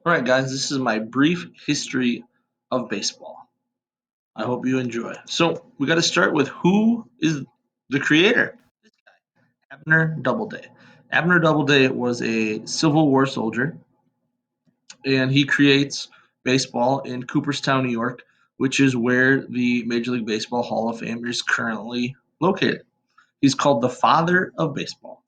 All right, guys, this is my brief history of baseball. I hope you enjoy. So, we got to start with who is the creator? Abner Doubleday. Abner Doubleday was a Civil War soldier, and he creates baseball in Cooperstown, New York, which is where the Major League Baseball Hall of Fame is currently located. He's called the father of baseball.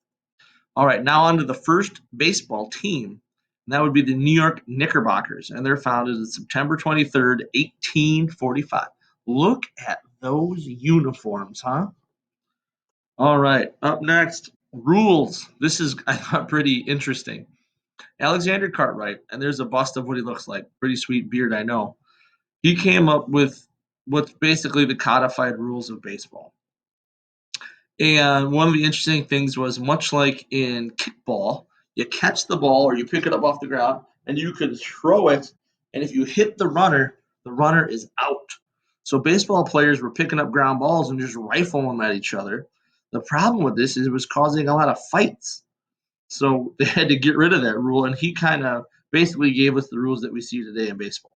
All right, now on to the first baseball team. And that would be the New York Knickerbockers, and they're founded September 23rd, 1845. Look at those uniforms, huh? All right, up next, rules. This is, I thought, pretty interesting. Alexander Cartwright, and there's a bust of what he looks like. Pretty sweet beard, I know. He came up with what's basically the codified rules of baseball. And one of the interesting things was much like in kickball, you catch the ball or you pick it up off the ground and you can throw it. And if you hit the runner is out. So baseball players were picking up ground balls and just rifling them at each other. The problem with this is it was causing a lot of fights. So they had to get rid of that rule. And he kind of basically gave us the rules that we see today in baseball.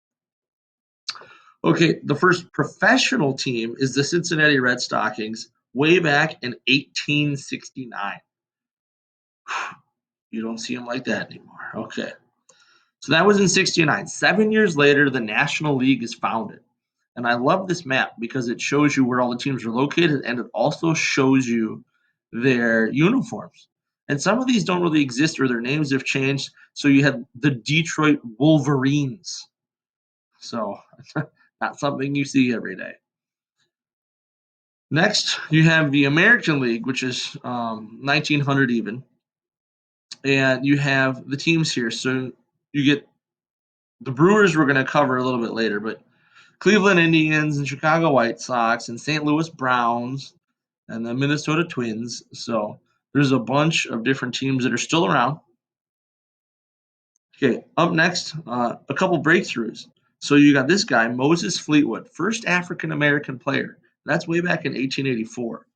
Okay, the first professional team is the Cincinnati Red Stockings way back in 1869. You don't see them like that anymore. Okay. So that was in 69. 7 years later, the National League is founded. And I love this map because it shows you where all the teams are located and it also shows you their uniforms. And some of these don't really exist or their names have changed. So you have the Detroit Wolverines. So not something you see every day. Next, you have the American League, which is 1900 even, and you have the teams here. So you get the Brewers we're going to cover a little bit later, but Cleveland Indians and Chicago White Sox and St. Louis Browns and the Minnesota Twins. So there's a bunch of different teams that are still around. Okay, up next, a couple breakthroughs. So you got this guy, Moses Fleetwood, first African American player. That's way back in 1884.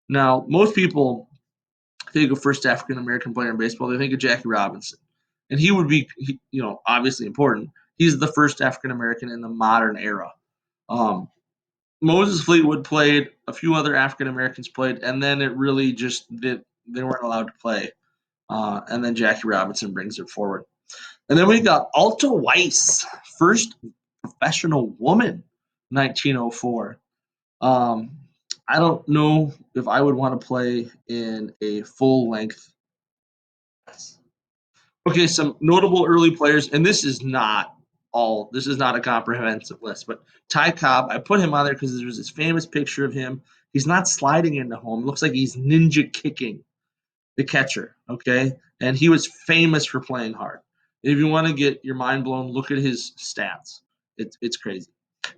Now, most people think of first African American player in baseball, they think of Jackie Robinson, and he would be, obviously important. He's the first African American in the modern era. Um, Moses Fleetwood played, a few other African Americans played, and then it really just they weren't allowed to play. And then Jackie Robinson brings it forward. And then we got Alta Weiss, first professional woman, 1904. Um, I don't know if I would want to play in a full length. Okay, some notable early players, and this is not a comprehensive list, but Ty Cobb, I put him on there because there's this famous picture of him. He's not sliding into home. It looks like he's ninja kicking the catcher, okay? And he was famous for playing hard. If you want to get your mind blown, look at his stats. It's crazy.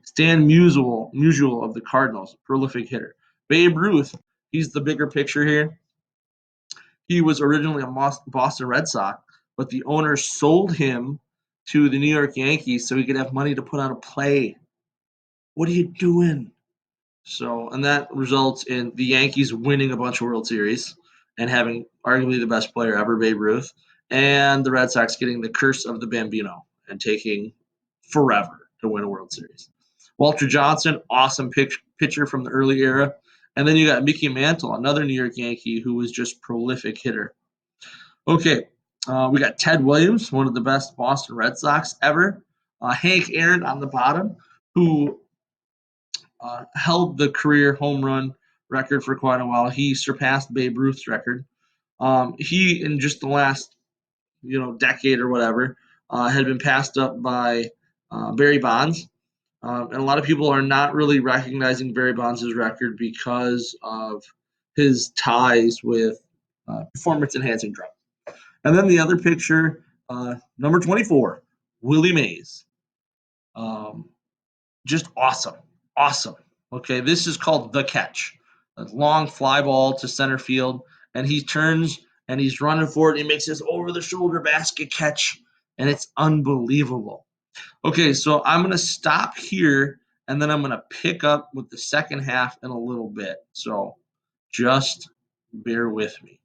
Stan Musial of the Cardinals, prolific hitter. Babe Ruth, he's the bigger picture here. He was originally a Boston Red Sox, but the owner sold him to the New York Yankees so he could have money to put on a play. What are you doing? So, and that results in the Yankees winning a bunch of World Series and having arguably the best player ever, Babe Ruth, and the Red Sox getting the curse of the Bambino and taking forever to win a World Series. Walter Johnson, awesome pitcher from the early era. And then you got Mickey Mantle, another New York Yankee who was just prolific hitter. Okay, we got Ted Williams, one of the best Boston Red Sox ever. Hank Aaron on the bottom, who held the career home run record for quite a while. He surpassed Babe Ruth's record. He, in just the last decade or whatever, had been passed up by Barry Bonds. And a lot of people are not really recognizing Barry Bonds' record because of his ties with performance-enhancing drugs. And then the other picture, number 24, Willie Mays. Um, just awesome. Awesome. Okay, this is called the catch. A long fly ball to center field, and he turns and he's running for it. He makes this over-the-shoulder basket catch, and it's unbelievable. Okay, so I'm going to stop here, and then I'm going to pick up with the second half in a little bit. So just bear with me.